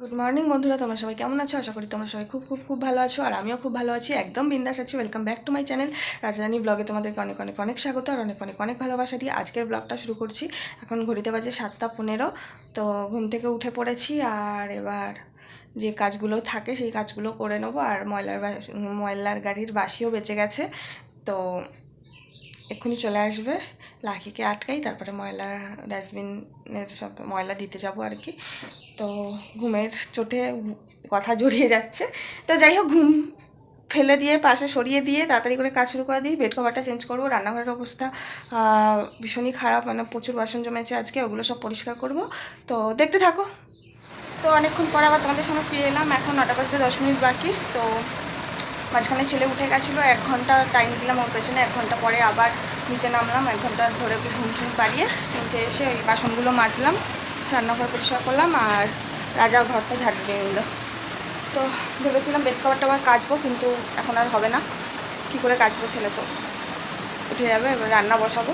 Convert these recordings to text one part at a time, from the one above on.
Good morning বন্ধুরা, তোমরা সবাই কেমন আছো? আশা করি তোমরা সবাই খুব খুব খুব ভালো আছো, আর আমিও খুব ভালো আছি, একদম বিন্দাস আছি। Welcome back to my channel Rajrani ব্লগে। তোমাদেরকে অনেক অনেক অনেক স্বাগত আর অনেক অনেক অনেক ভালোবাসা দিয়ে আজকের ব্লগটা শুরু করছি। এখন ঘড়িতে বাজে 7:15। তো ঘুম থেকে উঠে পড়েছি, আর এবার যে কাজগুলো থাকে সেই কাজগুলো করে নেবো। আর ময়লার গাড়ির বাসিও বেঁচে গেছে, তো এক্ষুনি চলে আসবে। লাকিকে আটকাই, তারপরে ময়লা ডাস্টবিনের সব ময়লা দিতে যাব আর কি। তো ঘুমের চোটে কথা জড়িয়ে যাচ্ছে। তো যাই হোক, ঘুম ফেলে দিয়ে পাশে সরিয়ে দিয়ে তাড়াতাড়ি করে কাজ শুরু করে দিই। বেড কভারটা চেঞ্জ করবো। রান্নাঘরের অবস্থা ভীষণই খারাপ, মানে প্রচুর বাসন জমেছে আজকে, ওগুলো সব পরিষ্কার করব। তো দেখতে থাকো। তো অনেকক্ষণ পর আবার তোমাদের সামনে ফিরে এলাম। এখন 9টা বাজতে 10 মিনিট বাকি। তো মাঝখানে ছেলে উঠে গেছিলো, 1 ঘন্টা টাইম দিলাম ওর পেছনে। 1 ঘন্টা পরে আবার নিচে নামলাম, 1 ঘন্টা ধরে ওকে ঘুম পাড়িয়ে নিচে এসে ওই বাসনগুলো মাজলাম, রান্নাঘর পরিষ্কার করলাম, আর রাজা ঘরটা ঝাড়ু দিয়ে এলো। তো ভেবেছিলাম বেড কভারটা আবার কাচবো, কিন্তু এখন আর হবে না। কী করে কাচবো? ছেলে তো উঠে যাবে। এবার রান্না বসাবো,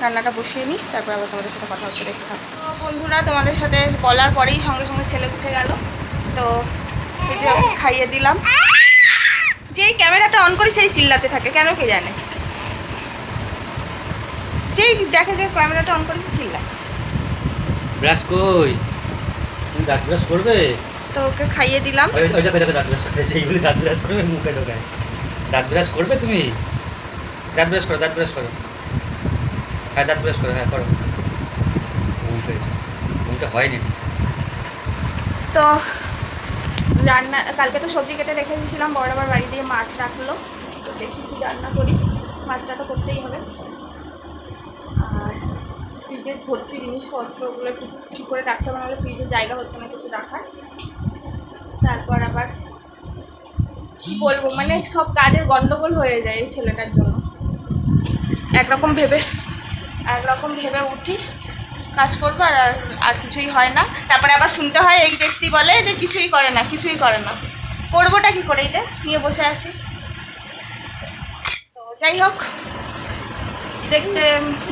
রান্নাটা বসিয়ে নিই, তারপর আবার তোমাদের সাথে কথা হচ্ছে, দেখতে থাকো। তো বন্ধুরা, তোমাদের সাথে বলার পরেই সঙ্গে সঙ্গে ছেলে উঠে গেল। তো এই যে খাইয়ে দিলাম। যেই ক্যামেরাটা অন করি সেই চিল্লাতে থাকে, কেন কে জানে। যেই দেখে যে ক্যামেরাটা অন করেছি চিল্লায়। ব্রাশ কই? তুমি দাঁত ব্রাশ করবে? তো ওকে খাইয়ে দিলাম। ওই দেখো দেখো, দাঁত ব্রাশ করেছে। এইগুলি দাঁত ব্রাশ করবে, মুখে ঢোকায়। দাঁত ব্রাশ করবে তুমি? দাঁত ব্রাশ করো, দাঁত ব্রাশ করো। হ্যাঁ, দাঁত ব্রাশ করো, হ্যাঁ করো। ঘুম পেয়েছে, ঘুমটা হয়নি ঠিক। তো রান্না কালকে তো সবজি কেটে রেখে দিয়েছিলাম, বড় আবার বাড়ি দিয়ে মাছ রাখলো। তো দেখি কি রান্না করি, মাছটা তো করতেই হবে। আর ফ্রিজের ভর্তি জিনিসপত্রগুলো একটু ঠিক করে রাখতে হবে, নাহলে ফ্রিজের জায়গা হচ্ছে না কিছু রাখার। তারপর আবার কী বলবো, মানে সব কাজের গন্ডগোল হয়ে যায় এই ছেলেটার জন্য। একরকম ভেবে উঠি, কাজ করবো, আর কিছুই হয় না। তারপরে আবার শুনতে হয় এই ব্যক্তি বলে যে কিছুই করে না, কিছুই করে না। করবোটা কী করে? এই যে নিয়ে বসে আছি। তো যাই হোক, দেখতে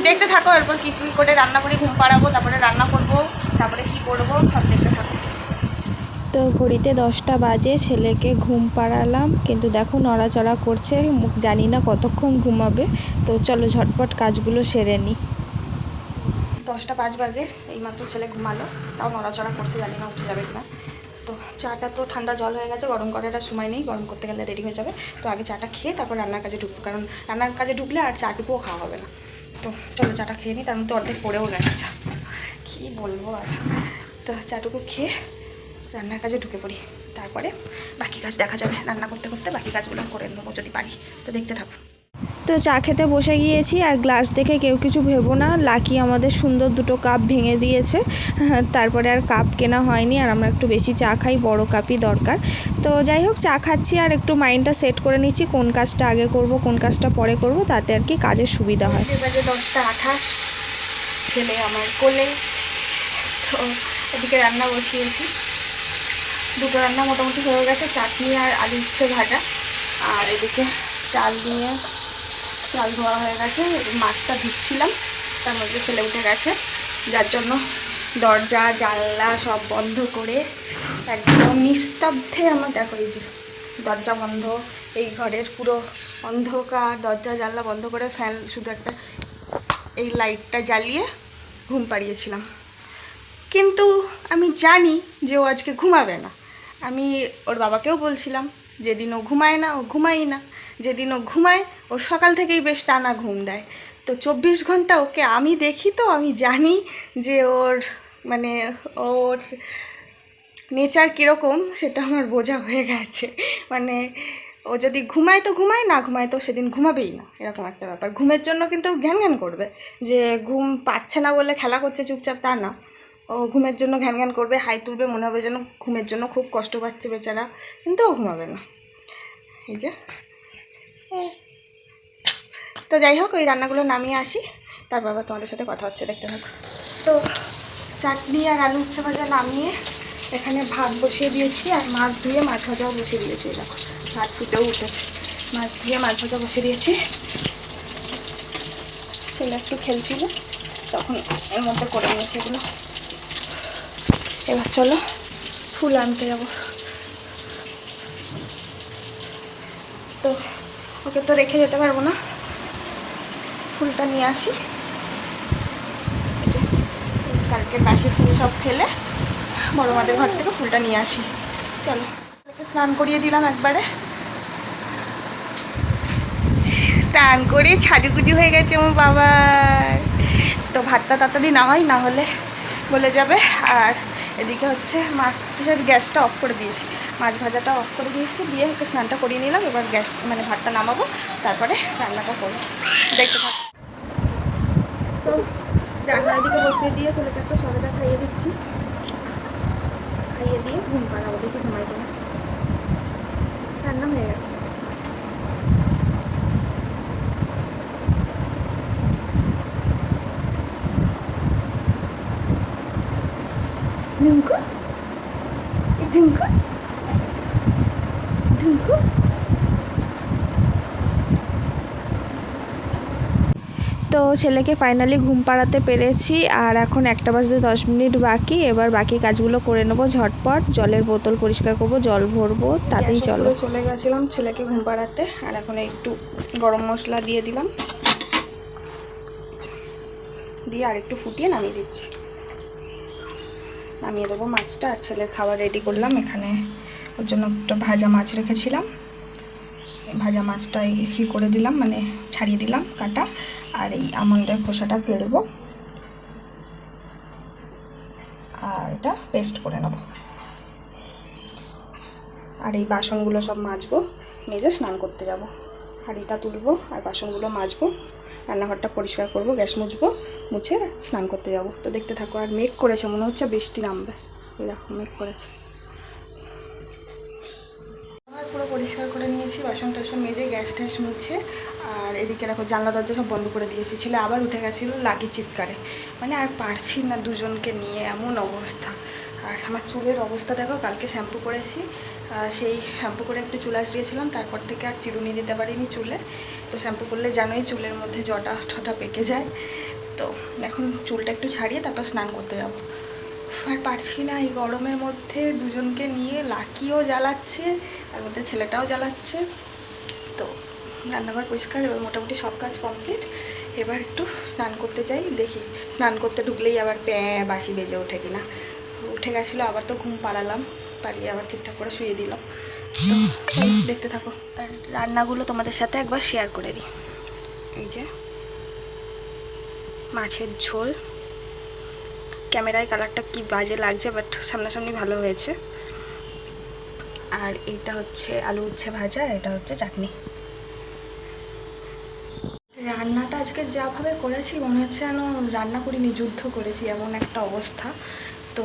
দেখতে থাকো। এরপর কী কী করে রান্না করি, ঘুম পাড়াবো, তারপরে রান্না করবো, তারপরে কী করবো সব দেখতে থাকো। তো ঘড়িতে 10টা বাজে, ছেলেকে ঘুম পাড়ালাম, কিন্তু দেখো নড়াচড়া করছে, জানি না কতক্ষণ ঘুমাবে। তো চলো ঝটপট কাজগুলো সেরে নিই। 10টা 5 বাজে, এইমাত্র ছেলে ঘুমালো, তাও নড়াচড়া করছে, জানি না উঠে যাবে কিনা। তো চাটা তো ঠান্ডা জল হয়ে গেছে, গরম করার আর সময় নেই, গরম করতে গেলে দেরি হয়ে যাবে। তো আগে চাটা খেয়ে তারপর রান্নার কাজে ঢুকবো, কারণ রান্নার কাজে ঢুকলে আর চাটুকুও খাওয়া হবে না। তো চলো চাটা খেয়ে নিই, তার মধ্যে অর্ধেক পড়েও গেছে চা, কী বলবো আর। তো চাটুকু খেয়ে রান্নার কাজে ঢুকে পড়ি, তারপরে বাকি কাজ দেখা যাবে। রান্না করতে করতে বাকি কাজগুলো করে নেবো যদি পারি। তো দেখতে থাকো। তো চা খেতে বসে গিয়েছি, আর গ্লাস দেখে কেউ কিছু ভেবো না, লাকি আমাদের সুন্দর 2টো কাপ ভেঙে দিয়েছে। তারপরে আর কাপ কেনা হয়নি, আর আমরা একটু বেশি চা খাই, বড় কাপই দরকার। তো যাই হোক, চা খাচ্ছি আর একটু মাইন্ডটা সেট করে নিচ্ছি কোন কাজটা আগে করব, কোন কাজটা পরে করব, তাতে আর কি কাজের সুবিধা হয়। বাজে 10টা 28, ছেলে আমার কোলে। তো এদিকে রান্না বসিয়েছি, 2টো রান্না মোটামুটি হয়ে গেছে, চাটনি আর আলু উচ্ছে ভাজা। আর এদিকে চাল ধোয়া হয়ে গেছে, মাছটা ধুচ্ছিলাম, তার মধ্যে ছেলে উঠে গেছে, যার জন্য দরজা জানলা সব বন্ধ করে একদম নিস্তব্ধে আমার, দেখো এই যে দরজা বন্ধ, এই ঘরের পুরো অন্ধকার, দরজা জানলা বন্ধ করে ফ্যান শুধু একটা এই লাইটটা জ্বালিয়ে ঘুম পাড়িয়েছিলাম। কিন্তু আমি জানি যে ও আজকে ঘুমাবে না। আমি ওর বাবাকেও বলছিলাম, যেদিন ও ঘুমায় না ও ঘুমাই না, যেদিন ও ঘুমায় ও সকাল থেকেই বেশ টানা ঘুম দেয়। তো 24 ঘন্টা ওকে আমি দেখি, তো আমি জানি যে ওর মানে ওর নেচার কীরকম সেটা আমার বোঝা হয়ে গেছে। মানে ও যদি ঘুমায় তো ঘুমায়, না ঘুমায় তো সেদিন ঘুমাবেই না, এরকম একটা ব্যাপার। ঘুমের জন্য কিন্তু ঘ্যান ঘ্যান করবে, যে ঘুম পাচ্ছে না বলে খেলা করছে চুপচাপ তা না। ও ঘুমের জন্য ঘ্যান ঘ্যান করবে, হাই তুলবে, মনে হবে যেন ঘুমের জন্য খুব কষ্ট পাচ্ছে বেচারা, কিন্তু ও ঘুমাবে না। এই যে, তো যাই হোক, ওই রান্নাগুলো নামিয়ে আসি, তারপর আবার তোমাদের সাথে কথা হচ্ছে, দেখতে থাকো। তো চাটনি আর আলু উচ্ছে ভাজা নামিয়ে এখানে ভাত বসিয়ে দিয়েছি, আর মাছ ধুয়ে মাছ ভাজাও বসিয়ে দিয়েছি। দেখো ভাত ফুটেও উঠেছে, মাছ ধুয়ে মাছ ভাজা বসিয়ে দিয়েছি। ছেলে একটু খেলছিল, তখন এর মধ্যে করে নিয়েছি এগুলো। এবার চলো ফুল আনতে যাব। তো ওকে তো রেখে যেতে পারবো না, ফুলটা নিয়ে আসি। কালকে বাসি ফুল সব ফেলে বড় মাদের ঘর থেকে ফুলটা নিয়ে আসি। চলো, স্নান করিয়ে দিলাম একবারে, স্নান করে ছাজুকুজু হয়ে গেছে আমার বাবা। তো ভাতটা তাড়াতাড়ি নামাই, না হলে বলে যাবে। আর এদিকে হচ্ছে মাছটার গ্যাসটা অফ করে দিয়েছি, মাছ ভাজাটা অফ করে দিয়েছি, দিয়ে ওকে স্নানটা করিয়ে নিলাম। এবার গ্যাস মানে ভাতটা নামাবো, তারপরে রান্নাটা করবো, দেখতে থাক। তো রান্না এদিকে বসিয়ে দিয়ে ছেলেটা একটা সবেদা খাইয়ে দিচ্ছি, খাইয়ে দিয়ে ঘুম পাড়াবো, দেখি ঘুমাই কিনা। রান্না হয়ে গেছে। ঢুঙ্কু, ঢুঙ্কু, ঢুঙ্কু। তো ছেলেকে ফাইনালি ঘুম পাড়াতে পেরেছি, আর এখন 1:10 বাকি। এবার বাকি কাজগুলো করে নেবো ঝটপট। জলের বোতল পরিষ্কার করবো, জল ভরবো, তাতেই চলো। চলে গেছিলাম ছেলেকে ঘুম পাড়াতে, আর এখন একটু গরম মশলা দিয়ে দিলাম, দিয়ে আর একটু ফুটিয়ে নামিয়ে দিচ্ছি। নামিয়ে দেবো মাছটা, আর ছেলের খাবার রেডি করলাম। এখানে ওর জন্য একটা ভাজা মাছ রেখেছিলাম, ভাজা মাছটা করে দিলাম, মানে ছাড়িয়ে দিলাম কাটা। আর এই আমন্ডের খোসাটা ফেলবো, আর এটা পেস্ট করে নেব। আর এই বাসনগুলো সব মাজবো, মেজে স্নান করতে যাব। হাঁড়িটা তুলবো আর বাসনগুলো মাজবো, রান্নাঘরটা পরিষ্কার করব, গ্যাস মুছবো, মুছে স্নান করতে যাব। তো দেখতে থাকো। আর মেঘ করেছে, মনে হচ্ছে বৃষ্টি নামবে, এরকম মেঘ করেছে। পুরো পরিষ্কার করে নিয়েছি, বাসন টাসন মেজে গ্যাস ট্যাস মুছে। আর এদিকে দেখো জানলা দরজা সব বন্ধ করে দিয়েছি। ছেলে আবার উঠে গেছিলো লাকি চিৎকারে, মানে আর পারছি না দুজনকে নিয়ে, এমন অবস্থা। আর আমার চুলের অবস্থা দেখো, কালকে শ্যাম্পু করেছি, সেই শ্যাম্পু করে একটু চুল আসিয়েছিলাম, তারপর থেকে আর চিরুনি দিতে পারিনি চুলে। তো শ্যাম্পু করলে জানোই চুলের মধ্যে জটা ঠটা পেকে যায়। তো এখন চুলটা একটু ছাড়িয়ে তারপর স্নান করতে যাব। আর পারছি না এই গরমের মধ্যে দুজনকে নিয়ে, লাকিও জ্বালাচ্ছে আর মধ্যে ছেলেটাও জ্বালাচ্ছে। তো রান্নাঘর পরিষ্কার, এবার মোটামুটি সব কাজ কমপ্লিট। এবার একটু স্নান করতে যাই, দেখি স্নান করতে ঢুকলেই আবার বাসি বেজে ওঠে কিনা। উঠে গেছিলো, আবার তো ঘুম পাড়ালাম, পাড়িয়ে আবার ঠিকঠাক করে শুয়ে দিলাম। তো দেখতে থাকো। আর রান্নাগুলো তোমাদের সাথে একবার শেয়ার করে দিই। এই যে মাছের ঝোল, ক্যামেরায় কালারটা কি বাজে লাগছে, বাট সামনাসামনি ভালো হয়েছে। আর এইটা হচ্ছে আলু উচ্ছে ভাজা, আর এটা হচ্ছে চাটনি। রান্নাটা আজকে যাভাবে করেছি মনে হচ্ছে যেন রান্না করিনি, যুদ্ধ করেছি, এমন একটা অবস্থা। তো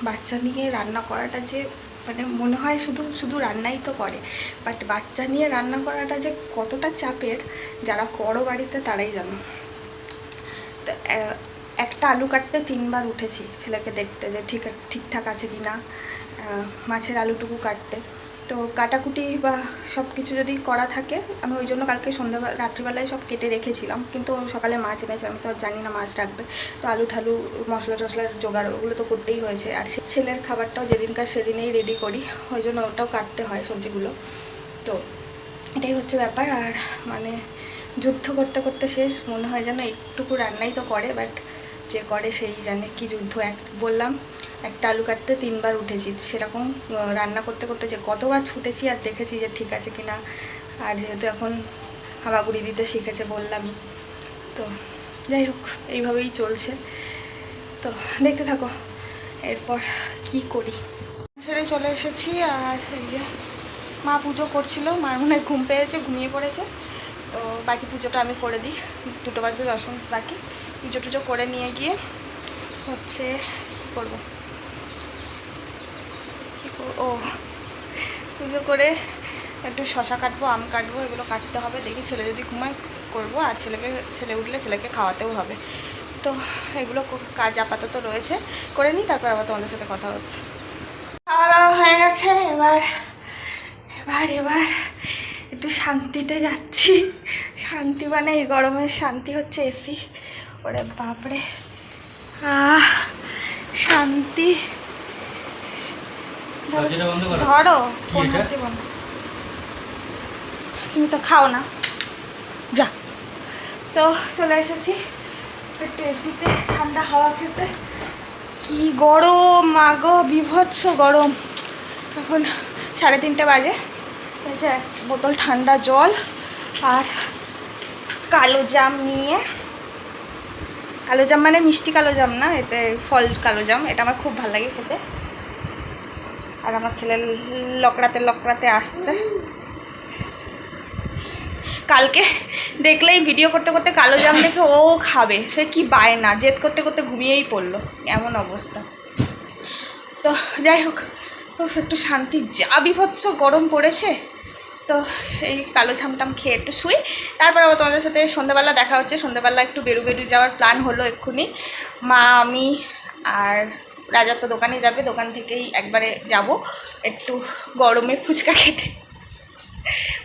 বাচ্চা নিয়ে রান্না করাটা যে মানে মনে হয় শুধু শুধু রান্নাই তো করে, বাট বাচ্চা নিয়ে রান্না করাটা যে কতটা চাপের, যারা করো বাড়িতে তারাই জানো। তো একটা আলু কাটতে 3বার উঠেছি ছেলেকে দেখতে যে ঠিকঠাক আছে কি না, মাছের আলুটুকু কাটতে। তো কাটাকুটি বা সব কিছু যদি করা থাকে, আমি ওই জন্য কালকে রাত্রিবেলায় সব কেটে রেখেছিলাম, কিন্তু সকালে মাছ এনেছে, আমি তো আর জানি না মাছ রাখবে। তো আলু ঠালু মশলা টশলার জোগাড় ওগুলো তো করতেই হয়েছে। আর ছেলের খাবারটাও যেদিনকার সেদিনেই রেডি করি, ওই জন্য ওটাও কাটতে হয় সবজিগুলো। তো এটাই হচ্ছে ব্যাপার। আর মানে যুদ্ধ করতে করতে শেষ, মনে হয় যেন একটুকু রান্নাই তো করে, বাট যে করে সেই জানে কি যুদ্ধ। বললাম একটা আলু কাটতে 3বার উঠেছি, সেরকম রান্না করতে করতে যে কতবার ছুটেছি আর দেখেছি যে ঠিক আছে কিনা। আর যেহেতু এখন হামাগুড়ি দিতে শিখেছে বললামই, তো যাই হোক এইভাবেই চলছে। তো দেখতে থাকো এরপর কি করি। ছেড়ে চলে এসেছি, আর এই যে মা পুজো করছিল, মার মনে হয় ঘুম পেয়েছে, ঘুমিয়ে পড়েছে। তো বাকি পুজোটা আমি করে দিই, 2:10 বাকি। পুজো টুজো করে নিয়ে গিয়ে হচ্ছে কী করবো, ও পুজো করে একটু শশা কাটবো, আম কাটবো, এগুলো কাটতে হবে। দেখি ছেলে যদি ঘুমায় করবো, আর ছেলে উঠলে ছেলেকে খাওয়াতেও হবে। তো এগুলো কাজ আপাতত রয়েছে, করে নিই, তারপর আবার তোমাদের সাথে কথা হচ্ছে। খাওয়া দাওয়া হয়ে গেছে, এবার একটু শান্তিতে যাচ্ছি। শান্তি মানে এই গরমের শান্তি হচ্ছে এসি। ওরে বাপরে, শান্তি। দরজাটা বন্ধ করো। ধরো কি ফোন এটা? হাত দেবো না। তুমি তো খাও না, যা। তো চলে এসেছি একটু এসিতে ঠান্ডা হাওয়া খেতে। কি গরম মাগো, বিভৎস গরম। এখন 3:30 বাজে। এই যে এক বোতল ঠান্ডা জল আর কালো জাম নিয়ে, কালো জাম মানে মিষ্টি কালো জাম না, এটা ফল কালো জাম, এটা আমার খুব ভালো লাগে খেতে। আর আমার ছেলে লকড়াতে আসছে। কালকে দেখলেই ভিডিও করতে করতে কালো জাম দেখে ও খাবে, সে কি বায়না, জেদ করতে করতে ঘুমিয়েই পড়লো, এমন অবস্থা। তো যাই হোক, একটু শান্তি, যা বিভৎস গরম পড়েছে। তো এই কালো ঝামটাম খেয়ে একটু শুই, তারপর আবার তোমাদের সাথে সন্ধ্যাবেলা দেখা হচ্ছে। সন্ধ্যাবেলা একটু বেরু যাওয়ার প্ল্যান হলো এক্ষুনি। মা, আমি আর রাজা তো দোকানে যাবে, দোকান থেকেই একবারে যাব একটু গরমে ফুচকা খেতে,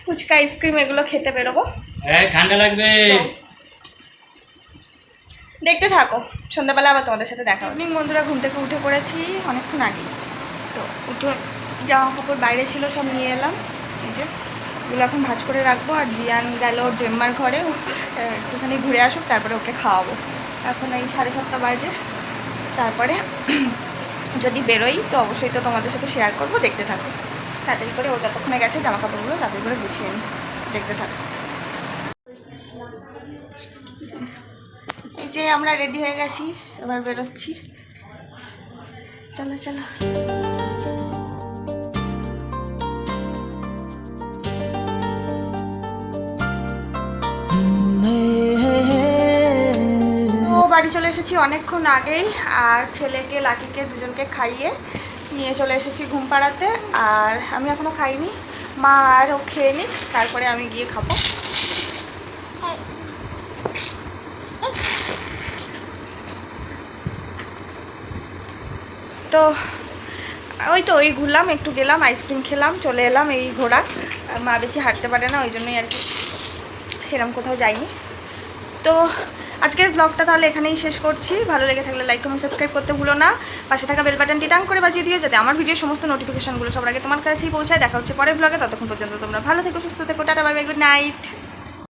ফুচকা আইসক্রিম এগুলো খেতে বেরোবো। ঠান্ডা লাগবে। দেখতে থাকো, সন্ধ্যাবেলা আবার তোমাদের সাথে দেখা হচ্ছে। বন্ধুরা, ঘুম থেকে উঠে পড়েছি অনেকক্ষণ আগে। তো উঠে জামা কাপড় বাইরে ছিল, সব নিয়ে এলাম। এই যে এগুলো এখন ভাঁজ করে রাখবো। আর জিয়ান গেল ওর জেম্মার ঘরে, একটুখানি ঘুরে আসুক, তারপরে ওকে খাওয়াবো। এখন এই 7:30 বাজে। তারপরে যদি বেরোই তো অবশ্যই তো তোমাদের সাথে শেয়ার করবো, দেখতে থাকো। তাড়াতাড়ি করে ও যতক্ষণে গেছে জামা কাপড়গুলো তাড়াতাড়ি করে গুছিয়ে নিই, দেখতে থাকো। এই যে আমরা রেডি হয়ে গেছি, এবার বেরোচ্ছি। চলো চলো। ও বাড়ি চলে এসেছি অনেকক্ষণ আগেই, আর ছেলেকে লাকিকে দুজনকে খাইয়ে নিয়ে চলে এসেছি ঘুম পাড়াতে। আর আমি এখনও খাইনি, মা আর ও খেয়ে নিই, তারপরে আমি গিয়ে খাবো। তো ওই ঘুরলাম, একটু গেলাম, আইসক্রিম খেলাম, চলে এলাম এই ঘোরা। মা বেশি হাঁটতে পারে না, ওই জন্যই আর কি সেরকম কোথাও যাইনি। তো আজকের ব্লগটা তাহলে এখানেই শেষ করছি। ভালো লেগে থাকলে লাইক, কমেন্ট, সাবস্ক্রাইব করতে ভুলো না। পাশে থাকা বেল বাটনটি টাং করে বাজিয়ে দিও, যাতে আমার ভিডিওর সমস্ত নোটিফিকেশনগুলো সবার আগে তোমার কাছেই পৌঁছায়। দেখা হচ্ছে পরের ব্লগে, ততক্ষণ পর্যন্ত তোমরা ভালো থেকো, সুস্থ থেকো, tata, bye bye, good night.